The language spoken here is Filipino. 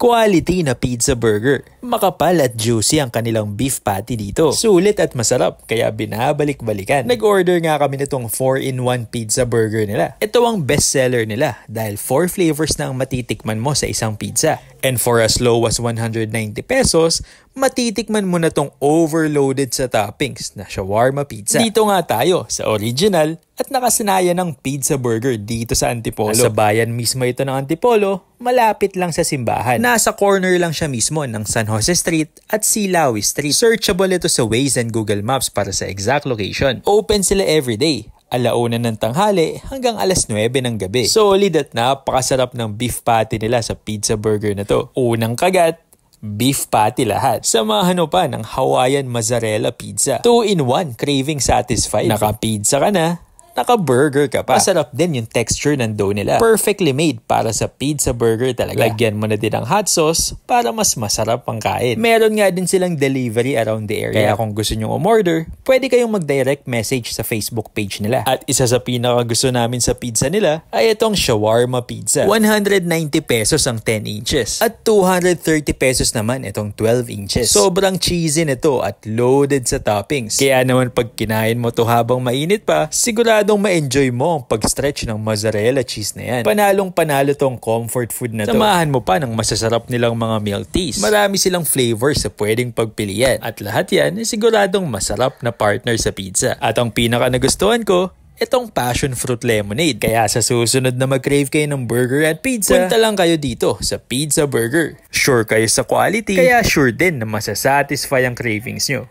Quality na pizza burger. Makapal at juicy ang kanilang beef patty dito. Sulit at masarap, kaya binabalik-balikan. Nag-order nga kami nitong 4-in-1 pizza burger nila. Ito ang bestseller nila dahil 4 flavors na ang matitikman mo sa isang pizza. And for as low as 190 pesos, matitikman mo na tong overloaded sa toppings na shawarma pizza. Dito nga tayo sa original at nakasanayan ng pizza burger dito sa Antipolo. Sa bayan mismo ito ng Antipolo, malapit lang sa simbahan. Nasa corner lang siya mismo ng San Jose Street at Silawi Street. Searchable ito sa Waze and Google Maps para sa exact location. Open sila everyday. 1:00 ng tanghali hanggang 9:00 ng gabi. Solid at napakasarap ng beef patty nila sa pizza burger na to. Unang kagat, beef patty lahat. Samahan mo pa ng Hawaiian mozzarella pizza. 2-in-1, craving satisfied. Naka-pizza ka na, naka-burger ka pa. Masarap din yung texture ng dough nila. Perfectly made para sa pizza burger talaga. Lagyan mo na din ng hot sauce para mas masarap ang kain. Meron nga din silang delivery around the area. Kaya kung gusto nyong umorder, pwede kayong mag-direct message sa Facebook page nila. At isa sa pinaka gusto namin sa pizza nila ay itong shawarma pizza. 190 pesos ang 10 inches. At 230 pesos naman itong 12 inches. Sobrang cheesy nito at loaded sa toppings. Kaya naman pag kinain mo to habang mainit pa, siguradong ma-enjoy mo ang pag-stretch ng mozzarella cheese na yan. Panalong panalo tong comfort food na to. Samahan mo pa ng masasarap nilang mga milk teas. Marami silang flavors sa pwedeng pagpilian. At lahat yan ay siguradong masarap na partner sa pizza. At ang pinaka nagustuhan ko, itong passion fruit lemonade. Kaya sa susunod na mag-crave kayo ng burger at pizza, punta lang kayo dito sa Pizza Burger. Sure kayo sa quality, kaya sure din na masasatisfy ang cravings nyo.